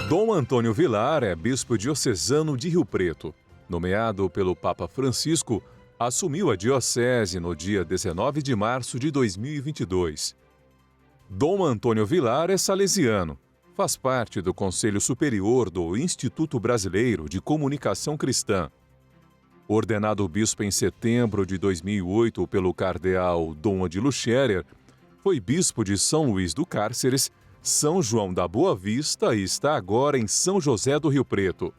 Dom Antônio Vilar é bispo diocesano de Rio Preto. Nomeado pelo Papa Francisco, assumiu a diocese no dia 19 de março de 2022. Dom Antônio Vilar é salesiano. Faz parte do Conselho Superior do Instituto Brasileiro de Comunicação Cristã. Ordenado bispo em setembro de 2008 pelo cardeal Dom Odilo Scherer, foi bispo de São Luís do Cárceres, São João da Boa Vista e está agora em São José do Rio Preto.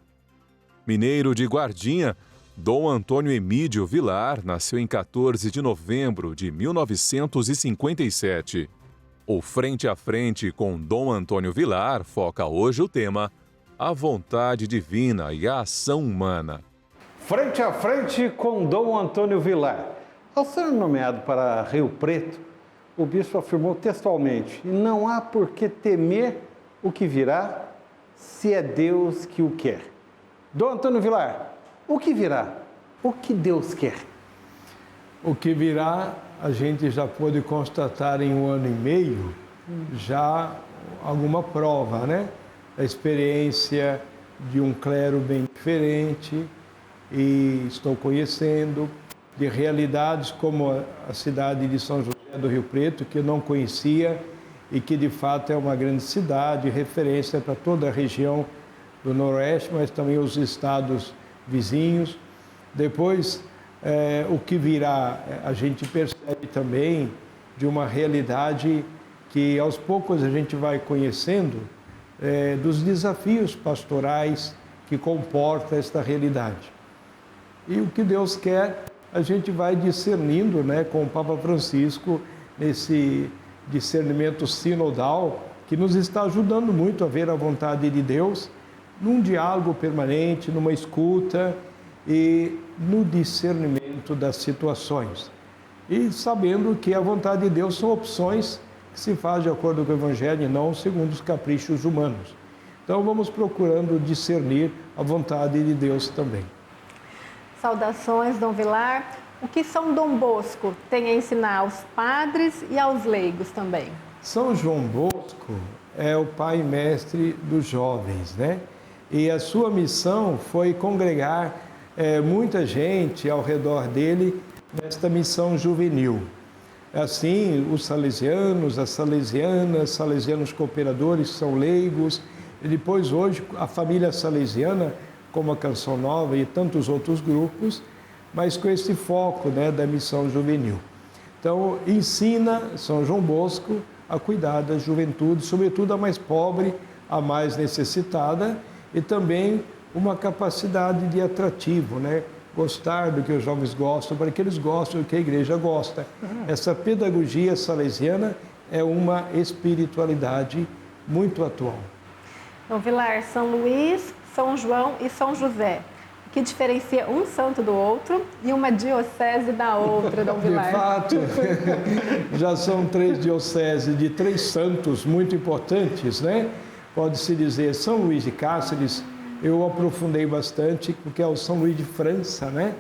Mineiro de Guardinha, Dom Antônio Emídio Vilar nasceu em 14 de novembro de 1957. O Frente a Frente com Dom Antônio Vilar foca hoje o tema A Vontade Divina e a Ação Humana. Frente a Frente com Dom Antônio Vilar. Ao ser nomeado para Rio Preto, o bispo afirmou textualmente: não há por que temer o que virá, se é Deus que o quer. Dom Antônio Vilar, o que virá? O que Deus quer? O que virá, a gente já pôde constatar em 1 ano e meio, já alguma prova, né? A experiência de um clero bem diferente, e estou conhecendo de realidades como a cidade de São José do Rio Preto, que eu não conhecia e que de fato é uma grande cidade, referência para toda a região do Noroeste, mas também os estados vizinhos. Depois, o que virá, a gente percebe também de uma realidade que aos poucos a gente vai conhecendo, dos desafios pastorais que comporta esta realidade. E o que Deus quer, a gente vai discernindo, né, com o Papa Francisco, nesse discernimento sinodal, que nos está ajudando muito a ver a vontade de Deus, num diálogo permanente, numa escuta e no discernimento das situações. E sabendo que a vontade de Deus são opções que se faz de acordo com o Evangelho e não segundo os caprichos humanos. Então vamos procurando discernir a vontade de Deus também. Saudações, Dom Vilar. O que São Dom Bosco tem a ensinar aos padres e aos leigos também? São João Bosco é o pai e mestre dos jovens, né? E a sua missão foi congregar muita gente ao redor dele nesta missão juvenil. Assim, os salesianos, as salesianas, salesianos cooperadores são leigos, e depois hoje a família salesiana, como a Canção Nova e tantos outros grupos, mas com esse foco, né, da missão juvenil. Então, ensina São João Bosco a cuidar da juventude, sobretudo a mais pobre, a mais necessitada, e também uma capacidade de atrativo, né? Gostar do que os jovens gostam, para que eles gostem do que a igreja gosta. Essa pedagogia salesiana é uma espiritualidade muito atual. Dom Vilar, São Luís, São João e São José, o que diferencia um santo do outro e uma diocese da outra, Dom Vilar? De fato, já são 3 dioceses de 3 santos muito importantes, né? Pode-se dizer São Luís de Cáceres, eu aprofundei bastante, porque é o São Luís de França, né?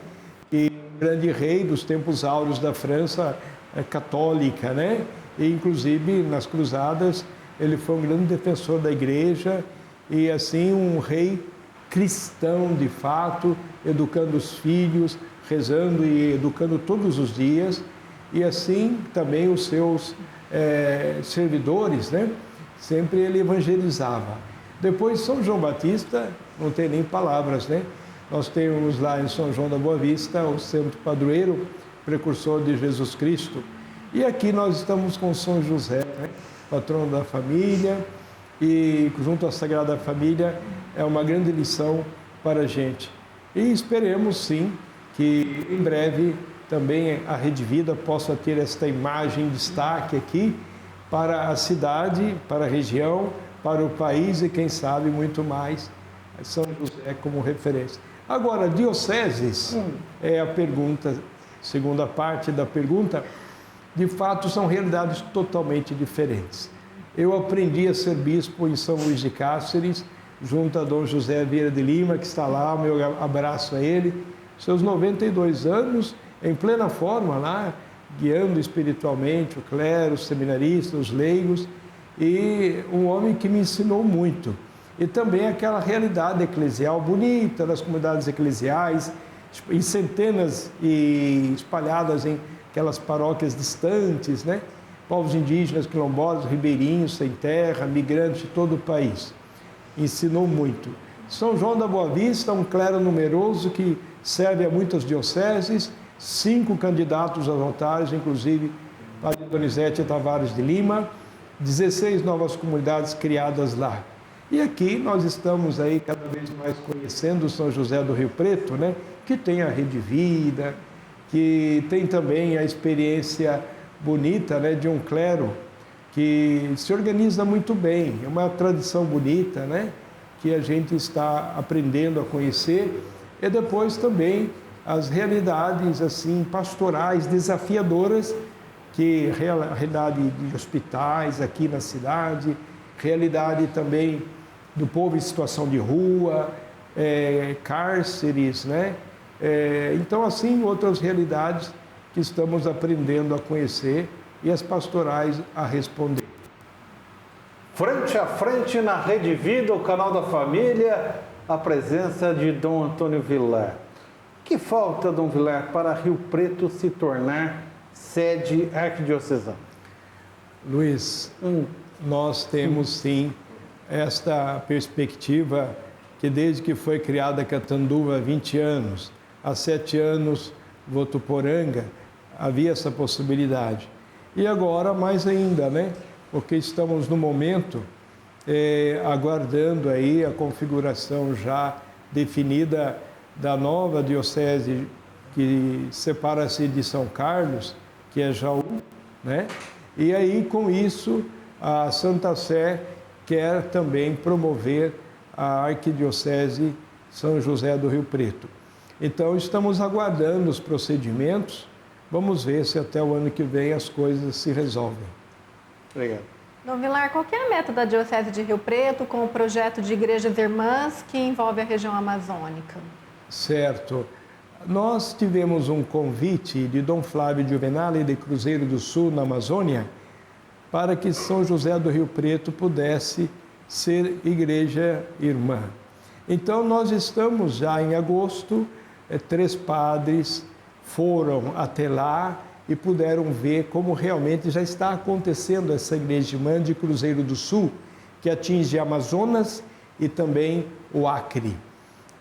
E grande rei dos tempos áureos da França católica, né? E inclusive nas cruzadas ele foi um grande defensor da igreja e assim um rei cristão de fato, educando os filhos, rezando e educando todos os dias, e assim também os seus servidores, né? Sempre ele evangelizava. Depois São João Batista, não tem nem palavras, né? Nós temos lá em São João da Boa Vista o santo padroeiro, precursor de Jesus Cristo, e aqui nós estamos com São José, né? Patrono da família, e junto à Sagrada Família é uma grande lição para a gente. E esperemos sim que em breve também a Rede Vida possa ter esta imagem em destaque aqui para a cidade, para a região, para o país e quem sabe muito mais, São José como referência. Agora, dioceses é a pergunta, segunda parte da pergunta, de fato são realidades totalmente diferentes. Eu aprendi a ser bispo em São Luís de Cáceres, junto a Dom José Vieira de Lima, que está lá, meu abraço a ele, seus 92 anos, em plena forma lá, guiando espiritualmente o clero, os seminaristas, os leigos, e um homem que me ensinou muito. e também aquela realidade eclesial bonita das comunidades eclesiais, em centenas e espalhadas em aquelas paróquias distantes, né? Povos indígenas, quilombolas, ribeirinhos, sem terra, migrantes de todo o país. Ensinou muito. São João da Boa Vista, um clero numeroso que serve a muitas dioceses, 5 candidatos aos altares, inclusive Padre Donizete Tavares de Lima, 16 novas comunidades criadas lá. E aqui nós estamos aí cada vez mais conhecendo São José do Rio Preto, né? Que tem a Rede Vida, que tem também a experiência bonita, né, de um clero que se organiza muito bem. É uma tradição bonita, né, que a gente está aprendendo a conhecer. E depois também as realidades assim pastorais desafiadoras, que realidade de hospitais aqui na cidade, realidade também do povo em situação de rua, cárceres, né? Então, assim, outras realidades que estamos aprendendo a conhecer e as pastorais a responder. Frente a frente na Rede Vida, o canal da família, a presença de Dom Antônio Vilar. Que falta, Dom Vilar, para Rio Preto se tornar sede arquidiocesana? Luiz, nós temos sim esta perspectiva que desde que foi criada Catanduva há 20 anos, há 7 anos Votuporanga, havia essa possibilidade. E agora mais ainda, né? Porque estamos no momento aguardando aí a configuração já definida da nova diocese que separa-se de São Carlos, que é Jaú, né? E aí com isso a Santa Sé quer também promover a Arquidiocese São José do Rio Preto. Então, estamos aguardando os procedimentos. Vamos ver se até o ano que vem as coisas se resolvem. Obrigado. Dom Vilar, qual que é a meta da Diocese de Rio Preto com o projeto de Igrejas Irmãs que envolve a região amazônica? Certo. Nós tivemos um convite de Dom Flávio Juvenale de Cruzeiro do Sul, na Amazônia, para que São José do Rio Preto pudesse ser igreja irmã. Então, nós estamos já em agosto, 3 padres foram até lá e puderam ver como realmente já está acontecendo essa igreja irmã de Cruzeiro do Sul, que atinge Amazonas e também o Acre,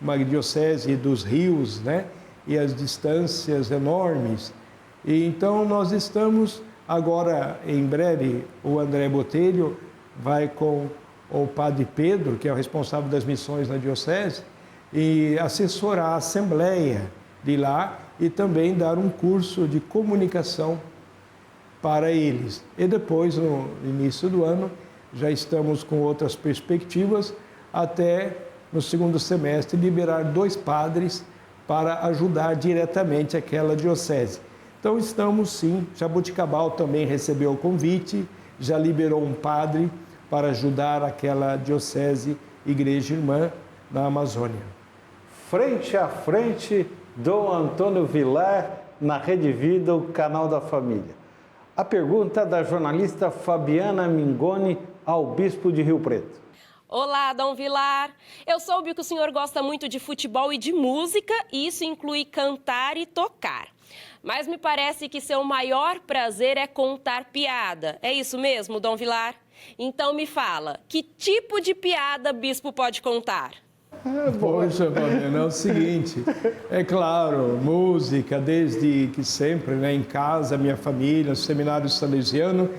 uma diocese dos rios, né? E as distâncias enormes. E então nós estamos agora, em breve, o André Botelho vai com o Padre Pedro, que é o responsável das missões na diocese, e assessorar a assembleia de lá e também dar um curso de comunicação para eles. E depois, no início do ano, já estamos com outras perspectivas, até no segundo semestre liberar 2 padres para ajudar diretamente aquela diocese. Então estamos sim, Jaboticabal também recebeu o convite, já liberou um padre para ajudar aquela diocese, igreja irmã na Amazônia. Frente a frente, Dom Antônio Vilar, na Rede Vida, o canal da família. A pergunta da jornalista Fabiana Mingoni ao Bispo de Rio Preto. Olá, Dom Vilar. Eu soube que o senhor gosta muito de futebol e de música, e isso inclui cantar e tocar. Mas me parece que seu maior prazer é contar piada. É isso mesmo, Dom Vilar? Então me fala, que tipo de piada bispo pode contar? Poxa, Fabiana, é o seguinte, é claro, música desde que sempre, né, em casa, minha família, seminário salesiano,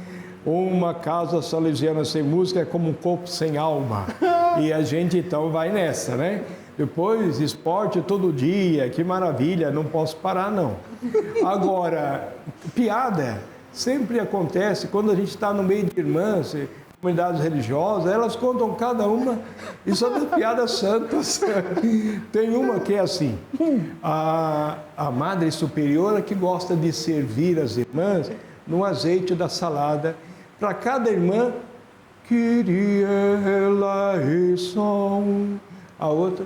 uma casa salesiana sem música é como um corpo sem alma. E a gente então vai nessa, né? Depois, esporte todo dia, que maravilha, não posso parar não. Agora, piada sempre acontece quando a gente está no meio de irmãs, comunidades religiosas, elas contam cada uma e são das piadas santas. Tem uma que é assim, a Madre Superiora que gosta de servir as irmãs no azeite da salada. Para cada irmã, queria ela e som. A outra,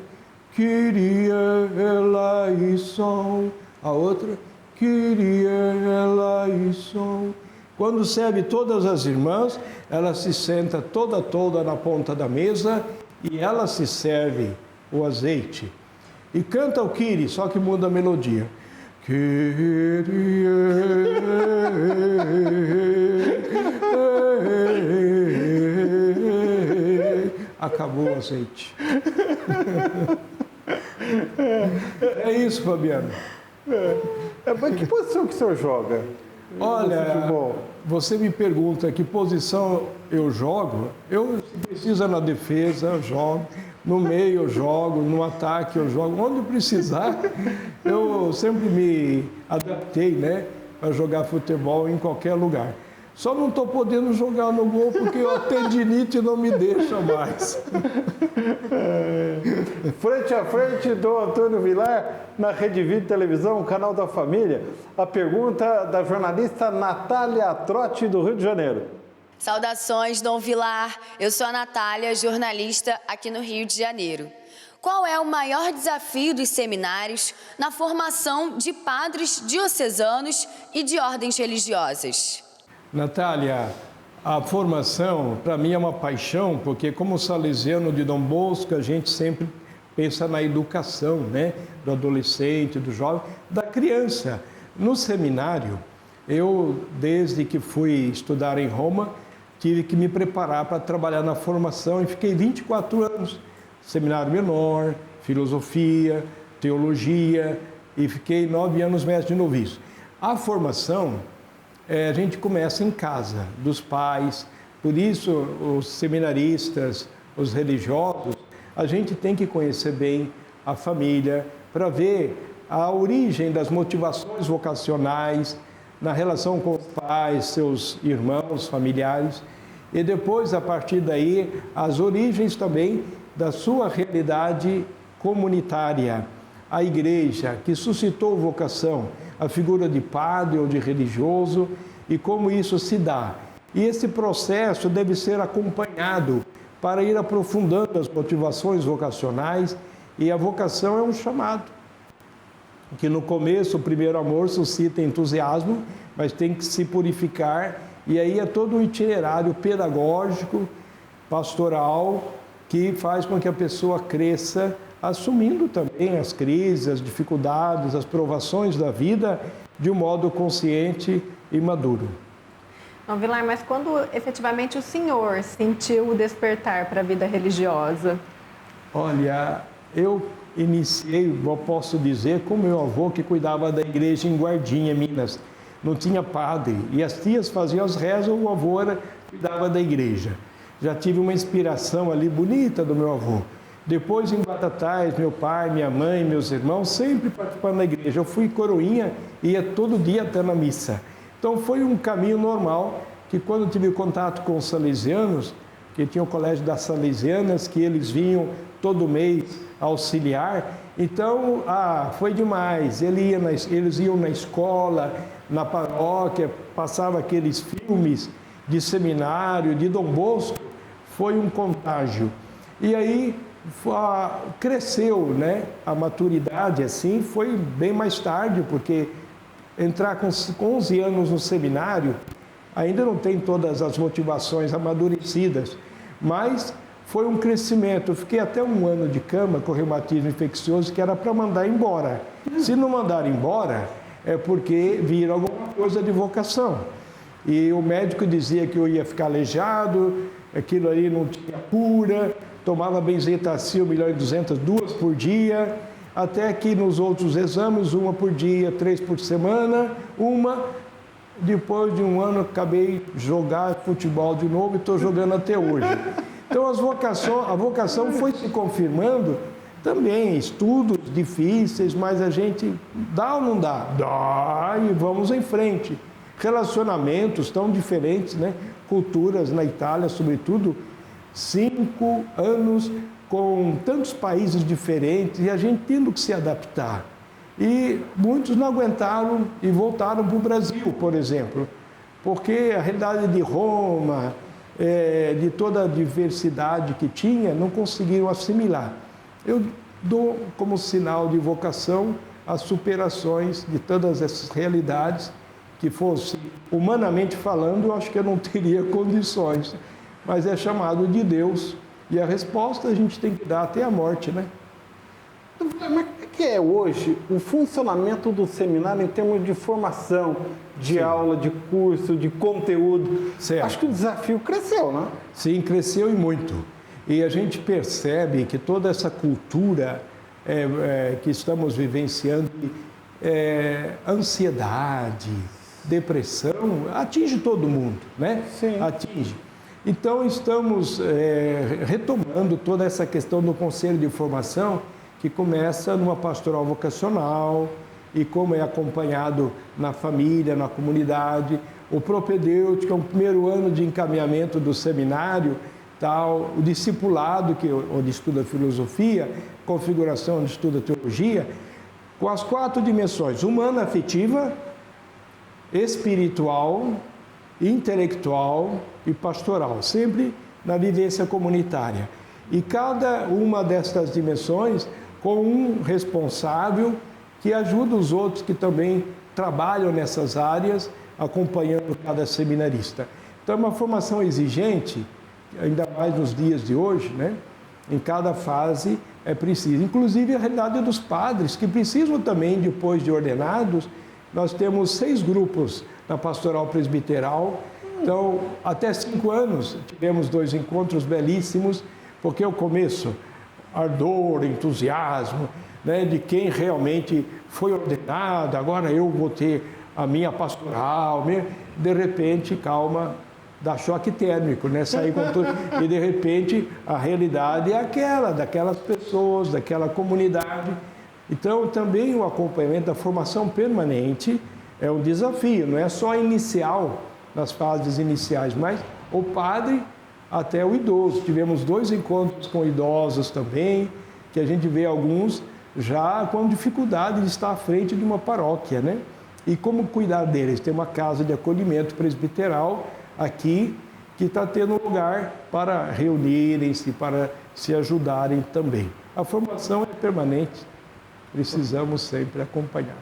queria ela e som. A outra, queria ela e som. Quando serve todas as irmãs, ela se senta toda na ponta da mesa e ela se serve o azeite e canta o Kyrie, só que muda a melodia. Acabou o azeite. É isso, Fabiano. Mas que posição que o senhor joga? Olha, você me pergunta que posição eu jogo. Eu, se precisa na defesa, eu jogo. No meio eu jogo, no ataque eu jogo. Onde precisar, eu sempre me adaptei, né, para jogar futebol em qualquer lugar. Só não estou podendo jogar no gol porque a tendinite não me deixa mais. Frente a frente do Antônio Vilar, na Rede Vida Televisão, o canal da família. A pergunta da jornalista Natália Trotti, do Rio de Janeiro. Saudações, Dom Vilar. Eu sou a Natália, jornalista aqui no Rio de Janeiro. Qual é o maior desafio dos seminários na formação de padres diocesanos e de ordens religiosas? Natália, a formação para mim é uma paixão, porque como salesiano de Dom Bosco, a gente sempre pensa na educação, né? Do adolescente, do jovem, da criança. No seminário, eu, desde que fui estudar em Roma, tive que me preparar para trabalhar na formação e fiquei 24 anos. Seminário menor, filosofia, teologia e fiquei 9 anos mestre de noviço. A formação, a gente começa em casa, dos pais, por isso os seminaristas, os religiosos, a gente tem que conhecer bem a família para ver a origem das motivações vocacionais na relação com os pais, seus irmãos, familiares, e depois, a partir daí, as origens também da sua realidade comunitária, a igreja que suscitou vocação, a figura de padre ou de religioso e como isso se dá. E esse processo deve ser acompanhado para ir aprofundando as motivações vocacionais, e a vocação é um chamado, que no começo o primeiro amor suscita entusiasmo, mas tem que se purificar, e aí é todo um itinerário pedagógico, pastoral, que faz com que a pessoa cresça, assumindo também as crises, as dificuldades, as provações da vida de um modo consciente e maduro. Dom Vilar, mas quando efetivamente o senhor sentiu o despertar para a vida religiosa? Olha, eu iniciei, eu posso dizer, com meu avô que cuidava da igreja em Guardinha, Minas. Não tinha padre, e as tias faziam as rezas, o avô cuidava da igreja. Já tive uma inspiração ali bonita do meu avô. Depois, em Batatais, meu pai, minha mãe, meus irmãos, sempre participando da igreja. Eu fui coroinha e ia todo dia até na missa. Então, foi um caminho normal, que quando tive contato com os salesianos, que tinha o colégio das salesianas, que eles vinham todo mês auxiliar, então, foi demais. Eles iam na escola, na paróquia, passavam aqueles filmes de seminário, de Dom Bosco, foi um contágio. E aí cresceu, né? A maturidade, assim, foi bem mais tarde, porque entrar com 11 anos no seminário, ainda não tem todas as motivações amadurecidas, mas foi um crescimento. Eu fiquei até 1 ano de cama com reumatismo infeccioso, que era para mandar embora. Se não mandar embora, é porque viram alguma coisa de vocação. E o médico dizia que eu ia ficar aleijado, aquilo ali não tinha cura, tomava benzetacil 1.200.000, 2 por dia, até que nos outros exames, 1 por dia, 3 por semana, depois de 1 ano acabei de jogar futebol de novo e estou jogando até hoje. Então a vocação foi se confirmando também, estudos difíceis, mas a gente dá ou não dá? Dá, e vamos em frente. Relacionamentos tão diferentes, né? Culturas na Itália, sobretudo, 5 anos com tantos países diferentes e a gente tendo que se adaptar. E muitos não aguentaram e voltaram para o Brasil, por exemplo, porque a realidade de Roma, de toda a diversidade que tinha, não conseguiram assimilar. Eu dou como sinal de vocação as superações de todas essas realidades, que fosse humanamente falando, eu acho que eu não teria condições, mas é chamado de Deus E a resposta a gente tem que dar até a morte, né? Mas como é que é hoje o funcionamento do seminário em termos de formação, de aula, de curso, de conteúdo? Certo. Acho que o desafio cresceu, né? Sim, cresceu e muito. E a gente percebe que toda essa cultura que estamos vivenciando, ansiedade, depressão, atinge todo mundo, né? Sim. Atinge. Então, estamos retomando toda essa questão do conselho de formação, que começa numa pastoral vocacional e como é acompanhado na família, na comunidade. O propedêutico é um primeiro ano de encaminhamento do seminário, tal, o discipulado, onde estuda filosofia, configuração, onde estuda teologia, com as 4 dimensões: humana, afetiva, espiritual, intelectual e pastoral, sempre na vivência comunitária. E cada uma destas dimensões com um responsável que ajuda os outros que também trabalham nessas áreas, acompanhando cada seminarista. Então é uma formação exigente, ainda mais nos dias de hoje, né? Em cada fase é preciso. Inclusive a realidade dos padres, que precisam também, depois de ordenados, nós temos 6 grupos na pastoral presbiteral. Então, até 5 anos, tivemos 2 encontros belíssimos, porque o começo, ardor, entusiasmo, né, de quem realmente foi ordenado, agora eu vou ter a minha pastoral, de repente, calma, dá choque térmico, né? Sair com tudo, e de repente a realidade é aquela, daquelas pessoas, daquela comunidade. Então, também o acompanhamento da formação permanente é um desafio, não é só inicial, nas fases iniciais, mas o padre até o idoso. Tivemos 2 encontros com idosos também, que a gente vê alguns já com dificuldade de estar à frente de uma paróquia, né? E como cuidar deles? Tem uma casa de acolhimento presbiteral aqui, que está tendo lugar para reunirem-se, para se ajudarem também. A formação é permanente, precisamos sempre acompanhar.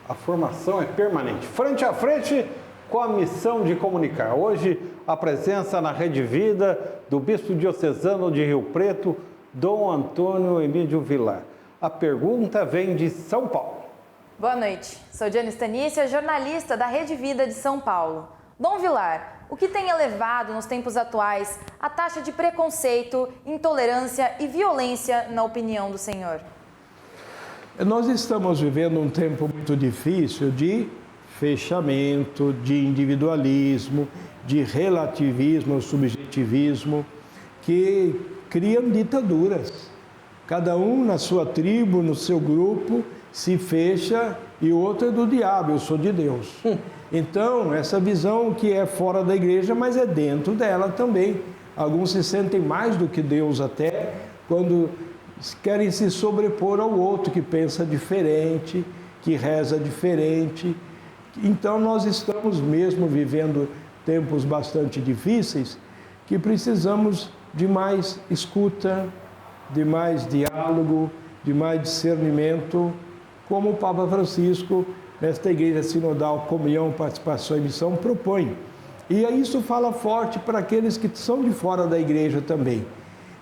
A formação é permanente. Frente a frente com a missão de comunicar. Hoje, a presença na Rede Vida do Bispo Diocesano de Rio Preto, Dom Antônio Emídio Vilar. A pergunta vem de São Paulo. Boa noite, sou Diana Stanícia, jornalista da Rede Vida de São Paulo. Dom Vilar, o que tem elevado nos tempos atuais a taxa de preconceito, intolerância e violência na opinião do senhor? Nós estamos vivendo um tempo muito difícil de fechamento, de individualismo, de relativismo, subjetivismo, que criam ditaduras. Cada um na sua tribo, no seu grupo, se fecha e o outro é do diabo, eu sou de Deus. Então, essa visão que é fora da igreja, mas é dentro dela também. Alguns se sentem mais do que Deus até, quando querem se sobrepor ao outro, que pensa diferente, que reza diferente. Então, nós estamos mesmo vivendo tempos bastante difíceis, que precisamos de mais escuta, de mais diálogo, de mais discernimento, como o Papa Francisco, nesta Igreja Sinodal Comunhão, Participação e Missão, propõe. E isso fala forte para aqueles que são de fora da Igreja também.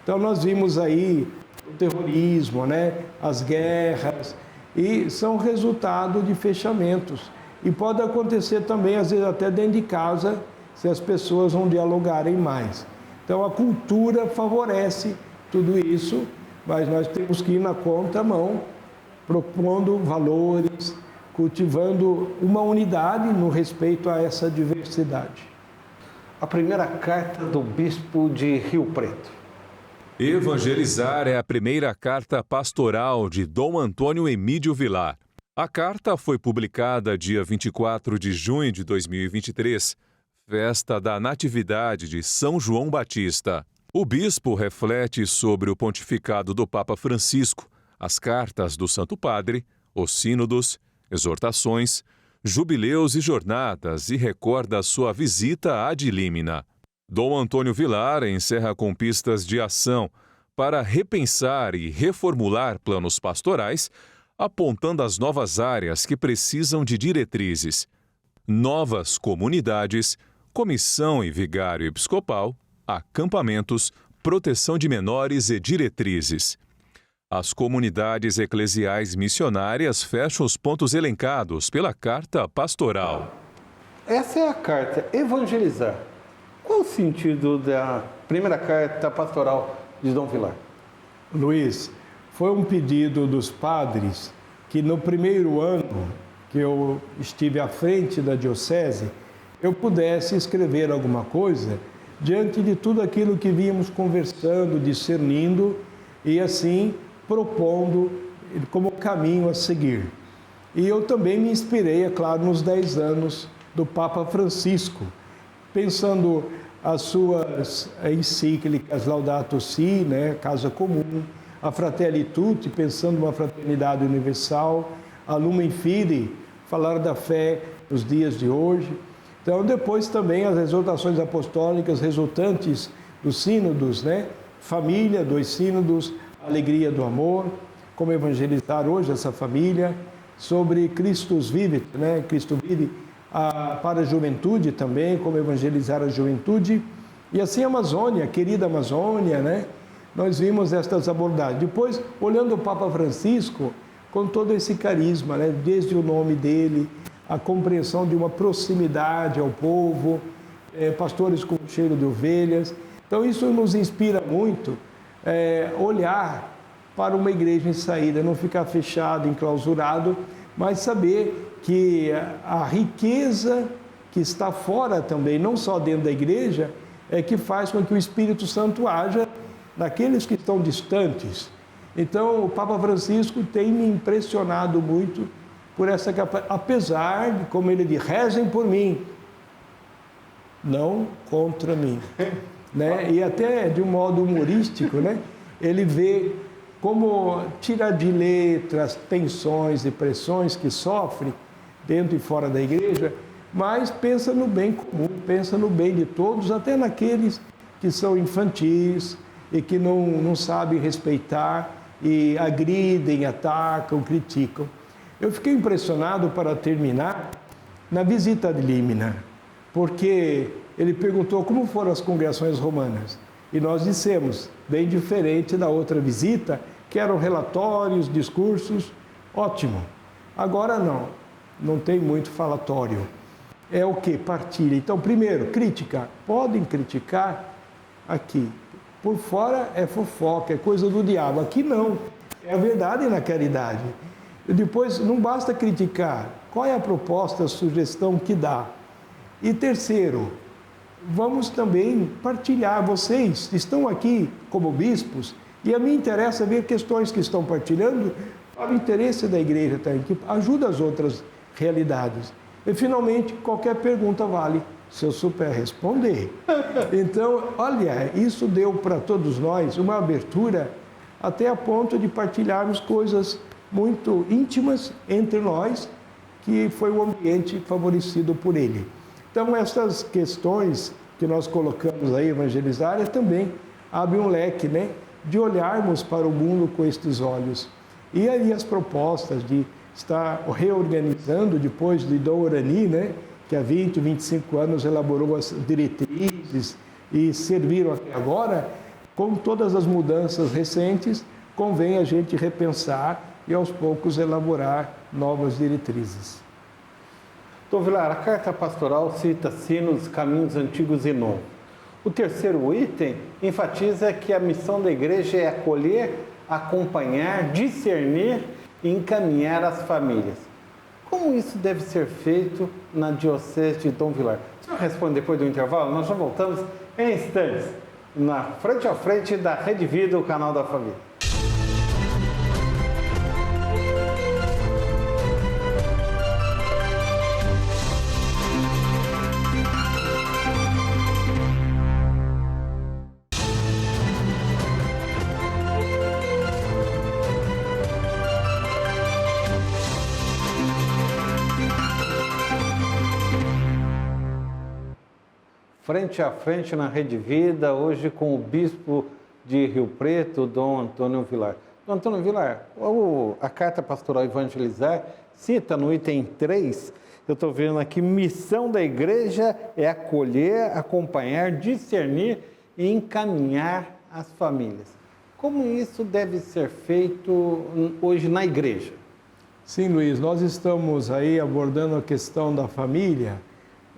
Então, nós vimos aí o terrorismo, né? As guerras, e são resultado de fechamentos. E pode acontecer também, às vezes, até dentro de casa, se as pessoas não dialogarem mais. Então, a cultura favorece tudo isso, mas nós temos que ir na contramão, propondo valores, cultivando uma unidade no respeito a essa diversidade. A primeira carta do Bispo de Rio Preto. Evangelizar é a primeira carta pastoral de Dom Antônio Emídio Vilar. A carta foi publicada dia 24 de junho de 2023, festa da Natividade de São João Batista. O bispo reflete sobre o pontificado do Papa Francisco, as cartas do Santo Padre, os sínodos, exortações, jubileus e jornadas e recorda sua visita ad limina. Dom Antônio Vilar encerra com pistas de ação para repensar e reformular planos pastorais, apontando as novas áreas que precisam de diretrizes, novas comunidades, comissão e vigário episcopal, acampamentos, proteção de menores e diretrizes. As comunidades eclesiais missionárias fecham os pontos elencados pela Carta Pastoral. Essa é a carta Evangelizar. Qual o sentido da primeira carta pastoral de Dom Vilar? Luiz, foi um pedido dos padres que no primeiro ano que eu estive à frente da diocese, eu pudesse escrever alguma coisa diante de tudo aquilo que vínhamos conversando, discernindo e assim propondo como caminho a seguir. E eu também me inspirei, é claro, nos 10 anos do Papa Francisco, pensando as suas encíclicas Laudato Si, né, Casa Comum, a Fratelli Tutti, pensando numa fraternidade universal, a Lumen Fidei, falar da fé nos dias de hoje. Então, depois também as exortações apostólicas resultantes dos sínodos, né? Família, 2 sínodos, alegria do amor, como evangelizar hoje essa família, sobre Christus Vivit, né? Cristo vive, para a juventude também, como evangelizar a juventude. E assim a Amazônia, a querida Amazônia, né? Nós vimos estas abordagens. Depois, olhando o Papa Francisco, com todo esse carisma, né? Desde o nome dele, a compreensão de uma proximidade ao povo, pastores com cheiro de ovelhas. Então, isso nos inspira muito, olhar para uma igreja em saída, não ficar fechado, enclausurado, mas saber que a riqueza que está fora também, não só dentro da igreja, é que faz com que o Espírito Santo haja naqueles que estão distantes. Então, o Papa Francisco tem me impressionado muito por essa capacidade, apesar de, como ele diz, rezem por mim, não contra mim. Né? E até de um modo humorístico, né? Ele vê como tirar de letra as tensões e pressões que sofre dentro e fora da igreja, mas pensa no bem comum, pensa no bem de todos, até naqueles que são infantis e que não sabem respeitar e agridem, atacam, criticam. Eu fiquei impressionado, para terminar, na visita de Límina, porque ele perguntou como foram as congregações romanas. E nós dissemos, bem diferente da outra visita, que eram relatórios, discursos, ótimo. Agora não tem muito falatório. É o que? Partilha. Então, primeiro, crítica. Podem criticar aqui. Por fora é fofoca, é coisa do diabo. Aqui não. É a verdade na caridade. E depois, não basta criticar. Qual é a proposta, a sugestão que dá? E terceiro, vamos também partilhar. Vocês estão aqui como bispos e a mim interessa ver questões que estão partilhando para o interesse da igreja também, que ajuda as outras realidades. E, finalmente, qualquer pergunta vale, se eu souber responder. Então, olha, isso deu para todos nós uma abertura até a ponto de partilharmos coisas muito íntimas entre nós, que foi o ambiente favorecido por ele. Então, essas questões que nós colocamos aí, evangelizar, também abre um leque, né, de olharmos para o mundo com estes olhos. E aí as propostas de estar reorganizando, depois de Dom Orani, né, que há 20, 25 anos elaborou as diretrizes e serviram até agora, com todas as mudanças recentes, convém a gente repensar e aos poucos elaborar novas diretrizes. Dom Vilar, a carta pastoral cita sinos, caminhos antigos e novos. O terceiro item enfatiza que a missão da igreja é acolher, acompanhar, discernir e encaminhar as famílias. Como isso deve ser feito na Diocese de Dom Vilar? O senhor responde depois do intervalo? Nós já voltamos em instantes, na frente a frente da Rede Vida, o canal da família. Frente a frente na Rede Vida, hoje com o bispo de Rio Preto, Dom Antônio Vilar. Dom Antônio Vilar, a carta pastoral Evangelizar cita no item 3, eu estou vendo aqui, missão da igreja é acolher, acompanhar, discernir e encaminhar as famílias. Como isso deve ser feito hoje na igreja? Sim, Luiz, nós estamos aí abordando a questão da família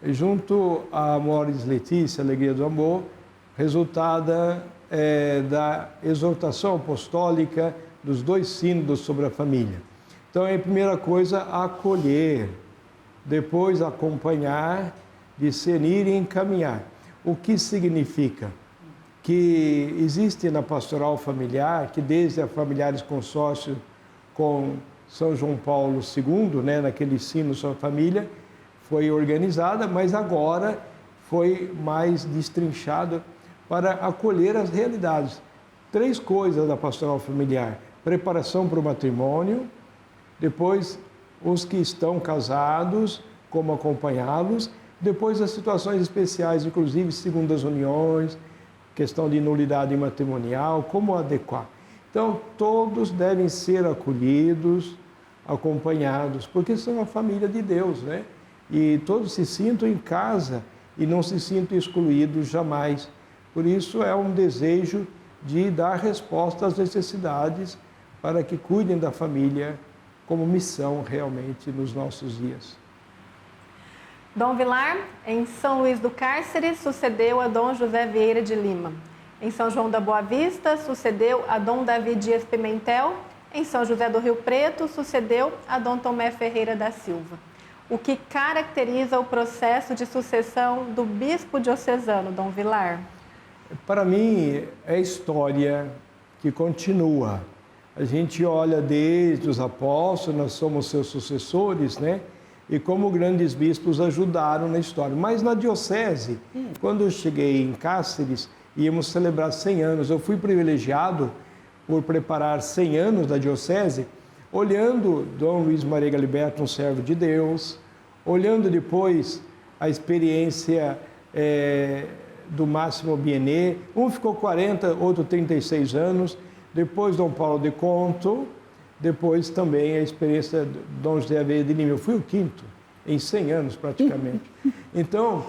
junto a Amoris Laetitia, Alegria do Amor, resultada da exortação apostólica dos 2 sínodos sobre a família. Então, a primeira coisa, acolher, depois acompanhar, discernir e encaminhar. O que significa? Que existe na pastoral familiar, que desde a Familiares Consórcio com São João Paulo II, né, naquele sino sobre a família, foi organizada, mas agora foi mais destrinchada para acolher as realidades. 3 coisas da pastoral familiar: preparação para o matrimônio, depois os que estão casados, como acompanhá-los, depois as situações especiais, inclusive segundas uniões, questão de nulidade matrimonial, como adequar. Então, todos devem ser acolhidos, acompanhados, porque são a família de Deus, né? E todos se sintam em casa e não se sintam excluídos jamais. Por isso, é um desejo de dar resposta às necessidades para que cuidem da família como missão realmente nos nossos dias. Dom Vilar, em São Luís do Cárcere, sucedeu a Dom José Vieira de Lima. Em São João da Boa Vista, sucedeu a Dom Davi Dias Pimentel. Em São José do Rio Preto, sucedeu a Dom Tomé Ferreira da Silva. O que caracteriza o processo de sucessão do bispo diocesano, Dom Vilar? Para mim, é a história que continua. A gente olha desde os apóstolos, nós somos seus sucessores, né? E como grandes bispos ajudaram na história. Mas na diocese, quando eu cheguei em Cáceres, íamos celebrar 100 anos. Eu fui privilegiado por preparar 100 anos da diocese, olhando Dom Luiz Maria Galiberto, um servo de Deus, olhando depois a experiência do Máximo Bienet. Um ficou 40, outro 36 anos. Depois Dom Paulo de Conto. Depois também a experiência de Dom José Vieira de Lima. Eu fui o 5º, em 100 anos praticamente. Então,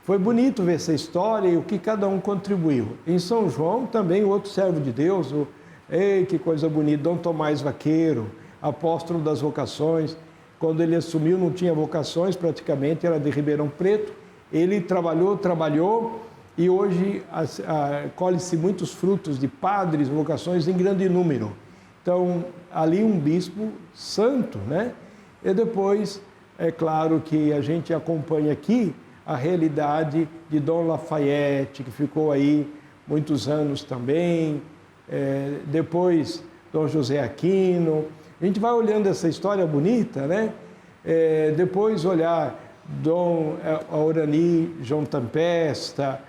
foi bonito ver essa história e o que cada um contribuiu. Em São João, também outro servo de Deus, que coisa bonita, Dom Tomás Vaqueiro, apóstolo das vocações. Quando ele assumiu, não tinha vocações praticamente, era de Ribeirão Preto. Ele trabalhou e hoje colhe-se muitos frutos de padres, vocações em grande número. Então, ali um bispo santo, né? E depois, é claro que a gente acompanha aqui a realidade de Dom Lafayette, que ficou aí muitos anos também. Depois, Dom José Aquino. A gente vai olhando essa história bonita, né? Depois olhar Dom Aurani, João Tempesta,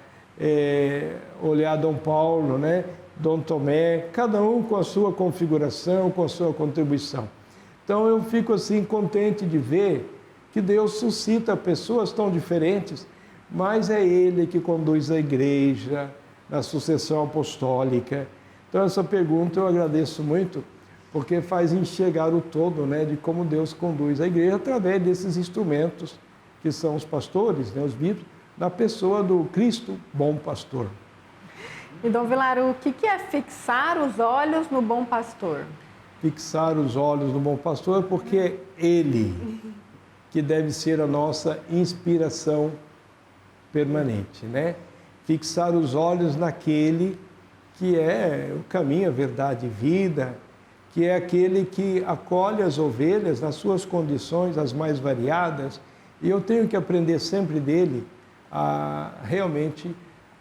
olhar Dom Paulo, né? Dom Tomé, cada um com a sua configuração, com a sua contribuição. Então eu fico assim contente de ver que Deus suscita pessoas tão diferentes, mas é Ele que conduz a igreja na sucessão apostólica. Então essa pergunta eu agradeço muito, porque faz enxergar o todo, né, de como Deus conduz a igreja através desses instrumentos que são os pastores, né, os bispos, da pessoa do Cristo, bom pastor. E, Dom Vilar, o que é fixar os olhos no bom pastor? Fixar os olhos no bom pastor, porque é Ele que deve ser a nossa inspiração permanente, né? Fixar os olhos naquele que é o caminho, a verdade e vida, que é aquele que acolhe as ovelhas nas suas condições as mais variadas, e eu tenho que aprender sempre dele a realmente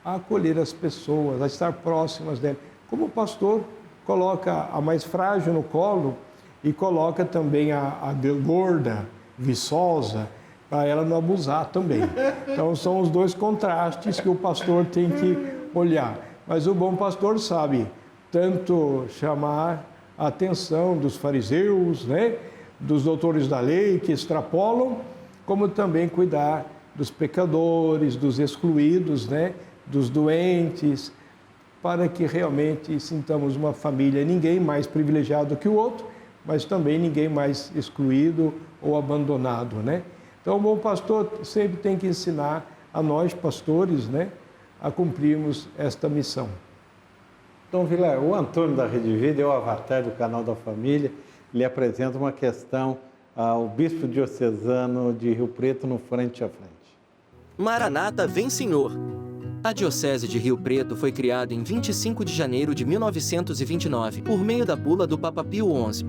acolher as pessoas, a estar próximas dele. Como o pastor coloca a mais frágil no colo e coloca também a gorda, viçosa, para ela não abusar também. Então são os dois contrastes que o pastor tem que olhar. Mas o bom pastor sabe tanto chamar a atenção dos fariseus, né, dos doutores da lei que extrapolam, como também cuidar dos pecadores, dos excluídos, né, dos doentes, para que realmente sintamos uma família, ninguém mais privilegiado que o outro, mas também ninguém mais excluído ou abandonado, né? Então, o bom pastor sempre tem que ensinar a nós, pastores, né, a cumprirmos esta missão. Dom Vilar, o Antônio da Rede Vida é o avatar do canal da família. Ele apresenta uma questão ao bispo diocesano de Rio Preto no Frente a Frente. Maranata vem Senhor. A Diocese de Rio Preto foi criada em 25 de janeiro de 1929, por meio da bula do Papa Pio XI.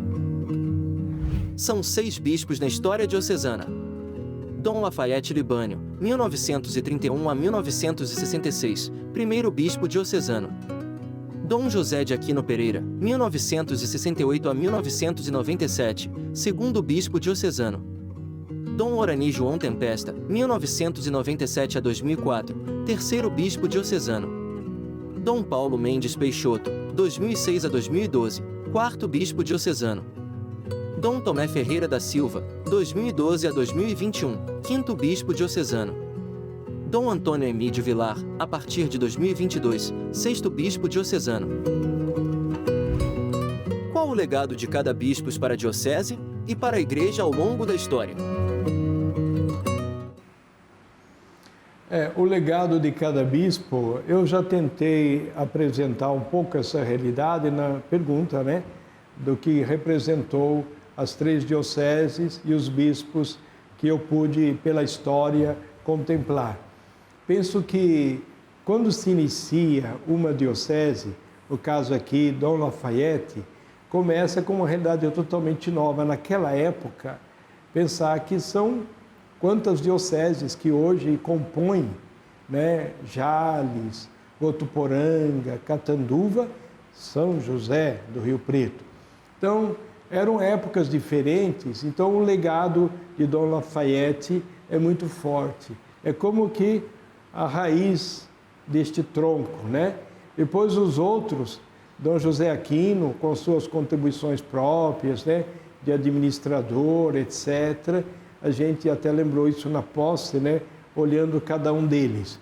São 6 bispos na história diocesana. Dom Lafayette Libânio, 1931 a 1966, primeiro bispo diocesano. Dom José de Aquino Pereira, 1968 a 1997, segundo bispo diocesano. Dom Orani João Tempesta, 1997 a 2004, terceiro bispo diocesano. Dom Paulo Mendes Peixoto, 2006 a 2012, quarto bispo diocesano. Dom Tomé Ferreira da Silva, 2012 a 2021, quinto bispo diocesano. Dom Antônio Emídio Vilar, a partir de 2022, sexto bispo diocesano. Qual o legado de cada bispo para a diocese e para a igreja ao longo da história? O legado de cada bispo, eu já tentei apresentar um pouco essa realidade na pergunta, né? Do que representou as 3 dioceses e os bispos que eu pude, pela história, contemplar. Penso que quando se inicia uma diocese, no caso aqui, Dom Lafayette, começa com uma realidade totalmente nova. Naquela época, pensar que são quantas dioceses que hoje compõem, né? Jales, Votuporanga, Catanduva, São José do Rio Preto. Então, eram épocas diferentes, então o legado de Dom Lafayette é muito forte. É como que a raiz deste tronco, né? Depois os outros, Dom José Aquino, com suas contribuições próprias, né? De administrador, etc., a gente até lembrou isso na posse, né? Olhando cada um deles.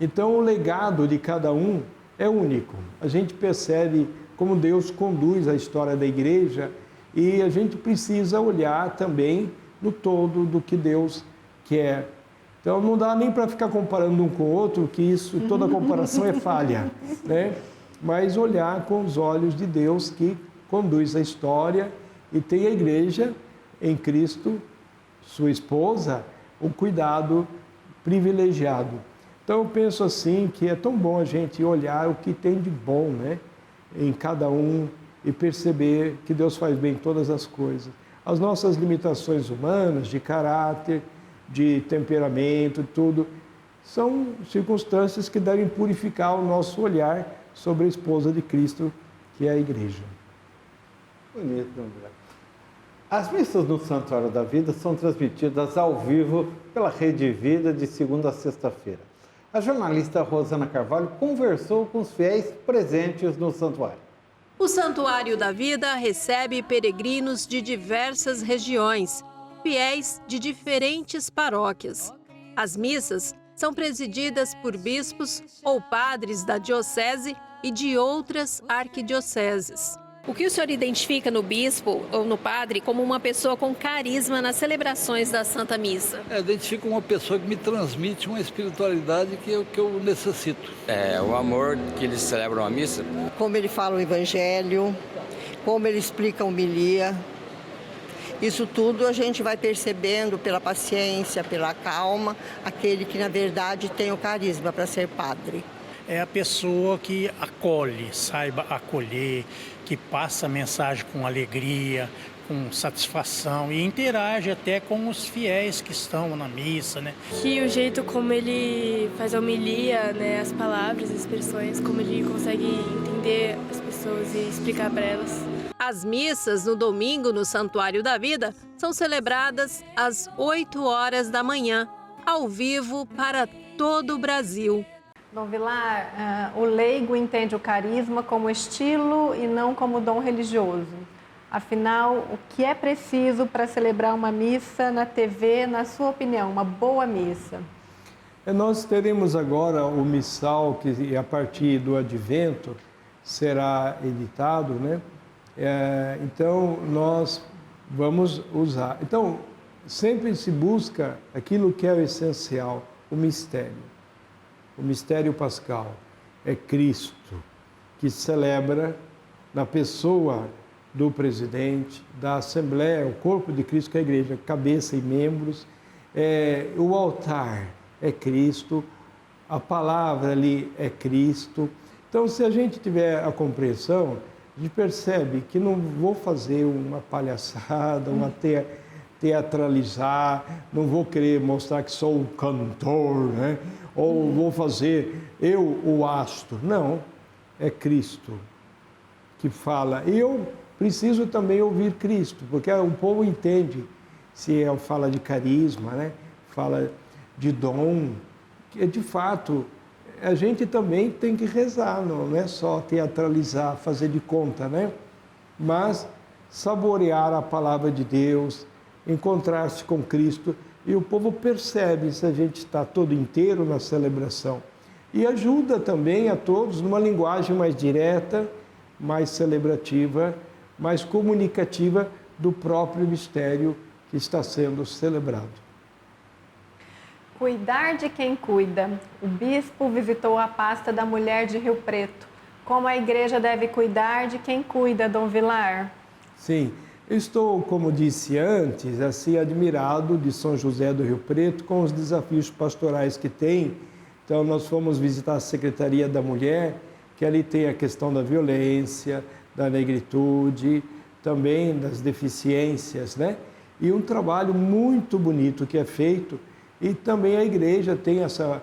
Então, o legado de cada um é único. A gente percebe como Deus conduz a história da igreja e a gente precisa olhar também no todo do que Deus quer. Então, não dá nem para ficar comparando um com o outro, que isso, toda comparação é falha, né? Mas olhar com os olhos de Deus que conduz a história e tem a igreja em Cristo, sua esposa, um cuidado privilegiado. Então, eu penso assim que é tão bom a gente olhar o que tem de bom, né, em cada um e perceber que Deus faz bem todas as coisas. As nossas limitações humanas, de caráter, de temperamento, tudo, são circunstâncias que devem purificar o nosso olhar sobre a esposa de Cristo, que é a igreja. Bonito, André. As missas no Santuário da Vida são transmitidas ao vivo pela Rede Vida de segunda a sexta-feira. A jornalista Rosana Carvalho conversou com os fiéis presentes no santuário. O Santuário da Vida recebe peregrinos de diversas regiões, fiéis de diferentes paróquias. As missas são presididas por bispos ou padres da diocese e de outras arquidioceses. O que o senhor identifica no bispo ou no padre como uma pessoa com carisma nas celebrações da Santa Missa? Eu identifico uma pessoa que me transmite uma espiritualidade que eu necessito. É o amor que eles celebram a missa. Como ele fala o evangelho, como ele explica a homilia. Isso tudo a gente vai percebendo pela paciência, pela calma, aquele que na verdade tem o carisma para ser padre. É a pessoa que acolhe, saiba acolher, que passa a mensagem com alegria, com satisfação e interage até com os fiéis que estão na missa, né? Que o jeito como ele faz a homilia, né, as palavras, as expressões, como ele consegue entender as pessoas e explicar para elas. As missas no domingo no Santuário da Vida são celebradas às 8 horas da manhã, ao vivo para todo o Brasil. Dom Vilar, o leigo entende o carisma como estilo e não como dom religioso. Afinal, o que é preciso para celebrar uma missa na TV, na sua opinião, uma boa missa? Nós teremos agora o missal que a partir do Advento será editado, né? Então, nós vamos usar. Então, sempre se busca aquilo que é o essencial, o mistério. O mistério pascal é Cristo, que celebra na pessoa do presidente, da Assembleia, o corpo de Cristo, que é a igreja, cabeça e membros. O altar é Cristo, a palavra ali é Cristo. Então, se a gente tiver a compreensão, a gente percebe que não vou fazer uma palhaçada, uma teatralizar, não vou querer mostrar que sou um cantor, né? Ou vou fazer eu o astro. Não, é Cristo que fala. E eu preciso também ouvir Cristo, porque o povo entende, se fala de carisma, né? Fala de dom, que de fato a gente também tem que rezar, não é só teatralizar, fazer de conta, né? Mas saborear a palavra de Deus, encontrar-se com Cristo, e o povo percebe se a gente está todo inteiro na celebração. E ajuda também a todos numa linguagem mais direta, mais celebrativa, mais comunicativa do próprio mistério que está sendo celebrado. Cuidar de quem cuida. O bispo visitou a pasta da mulher de Rio Preto. Como a igreja deve cuidar de quem cuida, Dom Vilar? Sim, eu estou, como disse antes, assim, admirado de São José do Rio Preto com os desafios pastorais que tem. Então, nós fomos visitar a Secretaria da Mulher, que ali tem a questão da violência, da negritude, também das deficiências, né? E um trabalho muito bonito que é feito. E também a igreja tem essa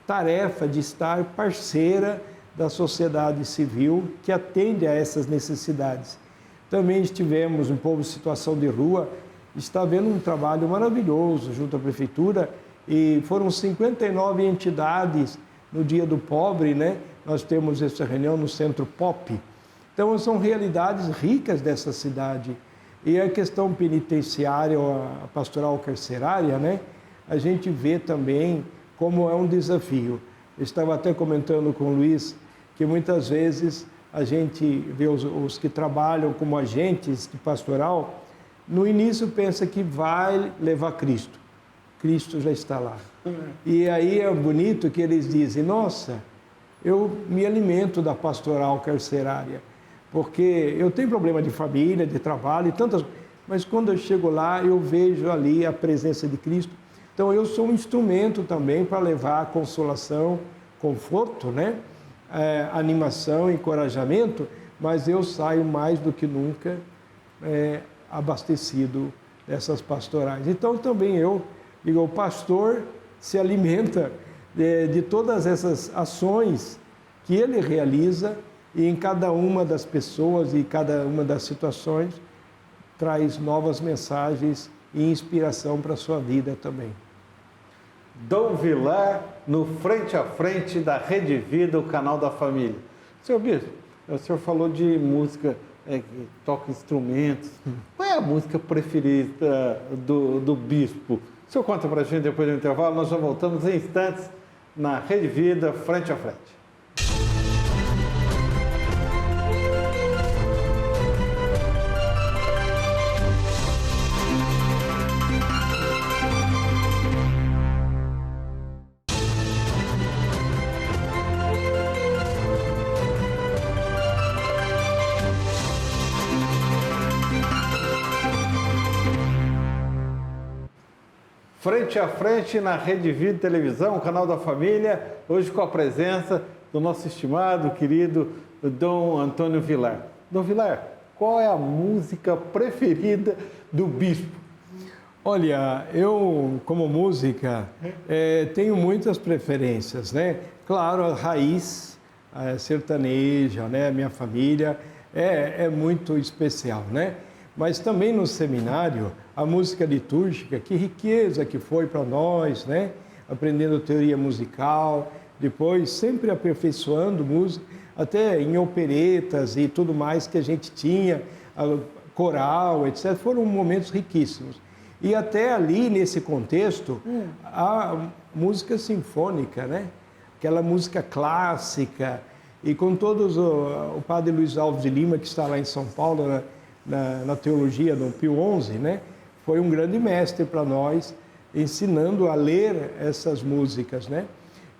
tarefa de estar parceira da sociedade civil que atende a essas necessidades. Também estivemos um povo em situação de rua, está havendo um trabalho maravilhoso junto à prefeitura, e foram 59 entidades no Dia do Pobre, né? Nós temos essa reunião no Centro Pop. Então, são realidades ricas dessa cidade. E a questão penitenciária, a pastoral carcerária, né? A gente vê também como é um desafio. Eu estava até comentando com o Luiz que muitas vezes a gente vê os que trabalham como agentes de pastoral, no início pensa que vai levar Cristo. Cristo já está lá. E aí é bonito que eles dizem, nossa, eu me alimento da pastoral carcerária, porque eu tenho problema de família, de trabalho e tantas, mas quando eu chego lá eu vejo ali a presença de Cristo. Então eu sou um instrumento também para levar consolação, conforto, né? Animação, encorajamento, mas eu saio mais do que nunca abastecido dessas pastorais. Então também eu digo, o pastor se alimenta de todas essas ações que ele realiza e em cada uma das pessoas e cada uma das situações traz novas mensagens e inspiração para a sua vida também. Dom Vilar, no Frente a Frente da Rede Vida, o canal da família. Senhor Bispo, o senhor falou de música, que toca instrumentos. Qual é a música preferida do Bispo? O senhor conta para a gente depois do intervalo, nós já voltamos em instantes na Rede Vida, Frente a Frente. Frente a Frente na Rede Vida Televisão, o canal da família, hoje com a presença do nosso estimado, querido Dom Antônio Vilar. Dom Vilar, qual é a música preferida do Bispo? Olha, eu, como música, tenho muitas preferências, né? Claro, a raiz sertaneja, né? A minha família é muito especial, né? Mas também no seminário, a música litúrgica, que riqueza que foi para nós, né? Aprendendo teoria musical, depois sempre aperfeiçoando música, até em operetas e tudo mais que a gente tinha, coral, etc. Foram momentos riquíssimos. E até ali, nesse contexto, a música sinfônica, né? Aquela música clássica, e com todos o padre Luiz Alves de Lima, que está lá em São Paulo, na teologia do Pio XI, né? Foi um grande mestre para nós, ensinando a ler essas músicas, né?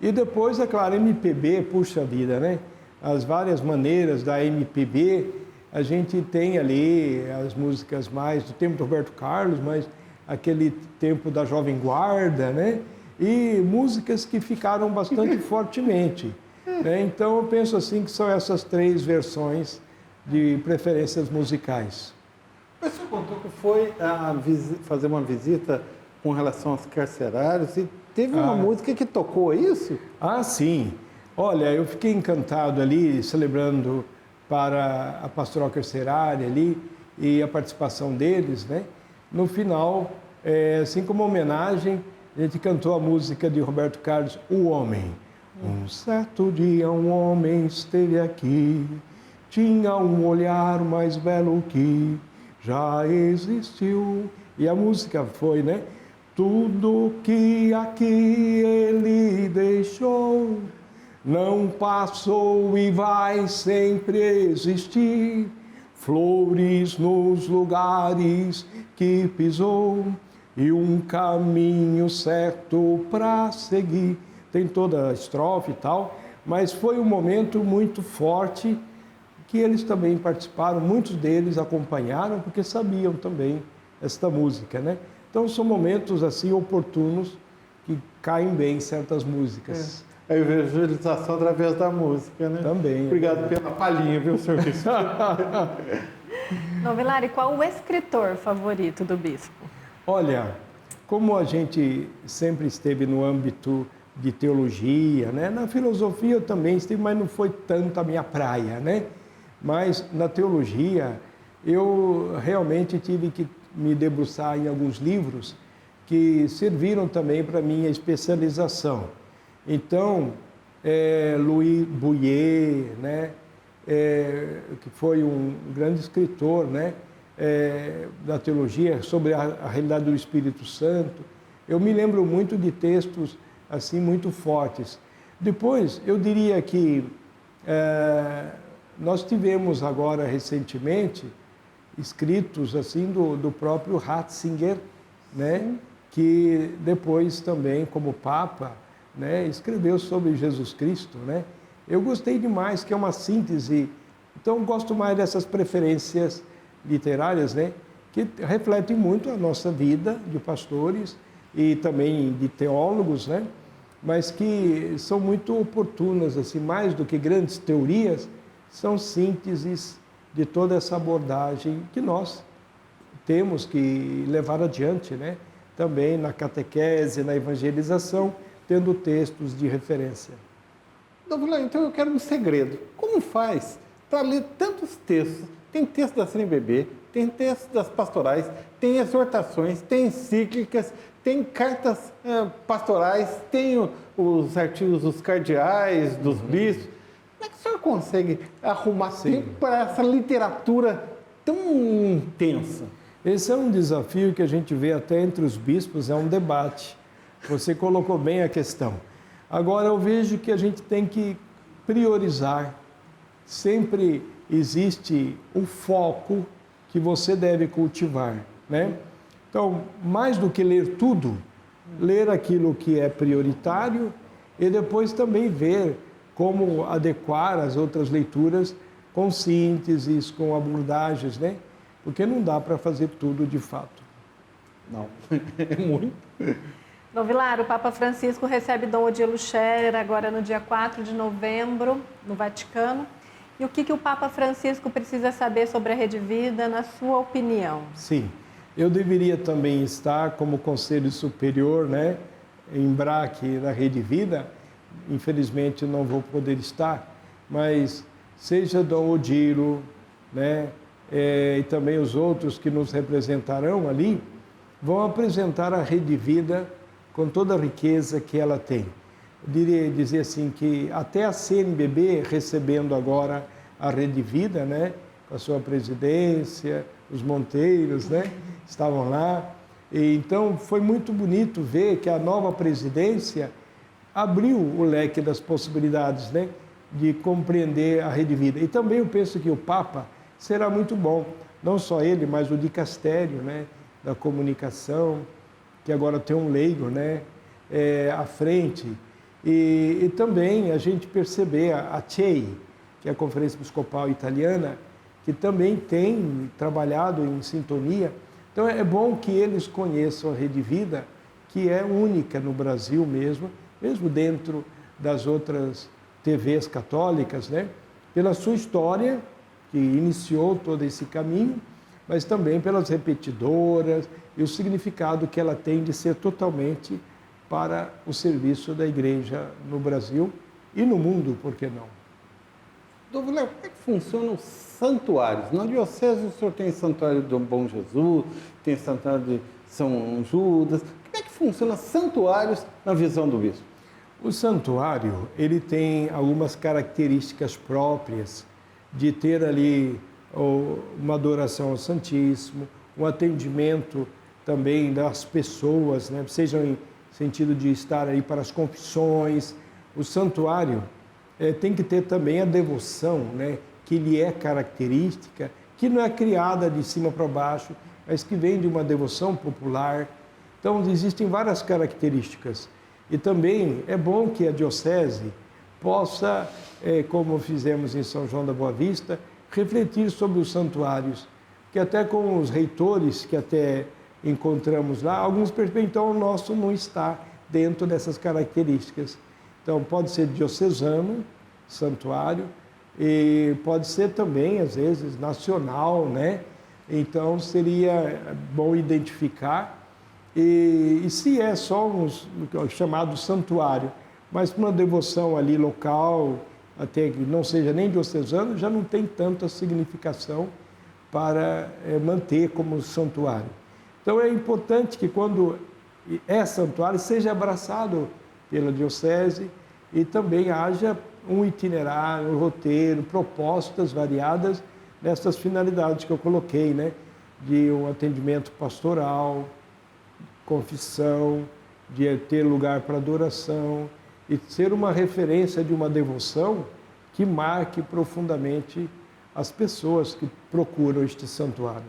E depois, é claro, MPB, puxa vida, né? as várias maneiras da MPB, a gente tem ali as músicas mais do tempo do Roberto Carlos, mas aquele tempo da Jovem Guarda, né? E músicas que ficaram bastante fortemente. Né? Então, eu penso assim que são essas 3 versões de preferências musicais. Mas você contou que foi fazer uma visita com relação aos carcerários e teve uma música que tocou isso? Ah, sim. Olha, eu fiquei encantado ali, celebrando para a pastoral carcerária ali e a participação deles, né? No final, assim como homenagem, a gente cantou a música de Roberto Carlos, O Homem. Um certo dia um homem esteve aqui, tinha um olhar mais belo que já existiu. E a música foi, né? Tudo que aqui ele deixou não passou e vai sempre existir. Flores nos lugares que pisou e um caminho certo para seguir. Tem toda a estrofe e tal, mas foi um momento muito forte que eles também participaram, muitos deles acompanharam porque sabiam também esta música, né? Então são momentos assim oportunos que caem bem certas músicas. A evangelização através da música, né? Também. Obrigado pela palhinha, viu, senhor bispo? Dom Vilar, e qual o escritor favorito do bispo? Olha, como a gente sempre esteve no âmbito de teologia, né? Na filosofia eu também estive, mas não foi tanto a minha praia, né? Mas na teologia eu realmente tive que me debruçar em alguns livros que serviram também para minha especialização. Então, Louis Bouyer, né? Que foi um grande escritor, né? Da teologia sobre a realidade do Espírito Santo. Eu me lembro muito de textos assim muito fortes. Depois, eu diria que nós tivemos agora recentemente escritos assim do próprio Ratzinger, né? Que depois também como Papa, né? Escreveu sobre Jesus Cristo, né? Eu gostei demais, que é uma síntese. Então, gosto mais dessas preferências literárias, né? Que refletem muito a nossa vida de pastores e também de teólogos, né? Mas que são muito oportunas, assim, mais do que grandes teorias, são sínteses de toda essa abordagem que nós temos que levar adiante, né? Também na catequese, na evangelização, tendo textos de referência. Dom Vilar, então eu quero um segredo. Como faz para ler tantos textos? Tem texto da CNBB, tem texto das pastorais, tem exortações, tem encíclicas, tem cartas pastorais, tem os artigos dos cardeais, dos bispos. Como é que o senhor consegue arrumar tempo para essa literatura tão intensa? Esse é um desafio que a gente vê até entre os bispos, é um debate. Você colocou bem a questão. Agora, eu vejo que a gente tem que priorizar. Sempre existe o foco que você deve cultivar, né? Então, mais do que ler tudo, ler aquilo que é prioritário e depois também ver como adequar as outras leituras com sínteses, com abordagens, né? Porque não dá para fazer tudo de fato. Não, é muito. Dom Vilar, o Papa Francisco recebe Dom Odilo Scherer agora no dia 4 de novembro, no Vaticano. E o que o Papa Francisco precisa saber sobre a Rede Vida, na sua opinião? Sim, eu deveria também estar como Conselho Superior, né, em BRAC, na Rede Vida. Infelizmente não vou poder estar, mas seja Dom Odilo, né, e também os outros que nos representarão ali, vão apresentar a Rede Vida com toda a riqueza que ela tem. Eu diria dizer assim que até a CNBB, recebendo agora a Rede Vida, né, com a sua presidência, os Monteiros, né, estavam lá. E então foi muito bonito ver que a nova presidência abriu o leque das possibilidades, né, de compreender a Rede Vida. E também eu penso que o Papa será muito bom, não só ele, mas o dicastério, né, da comunicação, que agora tem um leigo, né, à frente. E também a gente perceber a CHEI, que é a Conferência Episcopal Italiana, que também tem trabalhado em sintonia. Então é bom que eles conheçam a Rede Vida, que é única no Brasil mesmo dentro das outras TVs católicas, né? Pela sua história, que iniciou todo esse caminho, mas também pelas repetidoras e o significado que ela tem de ser totalmente para o serviço da Igreja no Brasil e no mundo, por que não? Dom Vilar, como é que funcionam os santuários? Na Diocese o senhor tem santuário do Bom Jesus, tem santuário de São Judas. Como é que funcionam santuários na visão do bispo? O santuário, ele tem algumas características próprias de ter ali uma adoração ao Santíssimo, um atendimento também das pessoas, né? Sejam em sentido de estar aí para as confissões. O santuário tem que ter também a devoção, né? Que lhe é característica, que não é criada de cima para baixo, mas que vem de uma devoção popular. Então, existem várias características. E também é bom que a Diocese possa, como fizemos em São João da Boa Vista, refletir sobre os santuários, que até com os reitores que até encontramos lá, alguns percebem, então o nosso não está dentro dessas características. Então pode ser diocesano, santuário, e pode ser também, às vezes, nacional, né? Então seria bom identificar. E se é só um chamado santuário, mas para uma devoção ali local, até que não seja nem diocesano, já não tem tanta significação para manter como santuário. Então é importante que quando é santuário, seja abraçado pela Diocese e também haja um itinerário, um roteiro, propostas variadas nessas finalidades que eu coloquei, né? De um atendimento pastoral, confissão, de ter lugar para adoração e ser uma referência de uma devoção que marque profundamente as pessoas que procuram este santuário.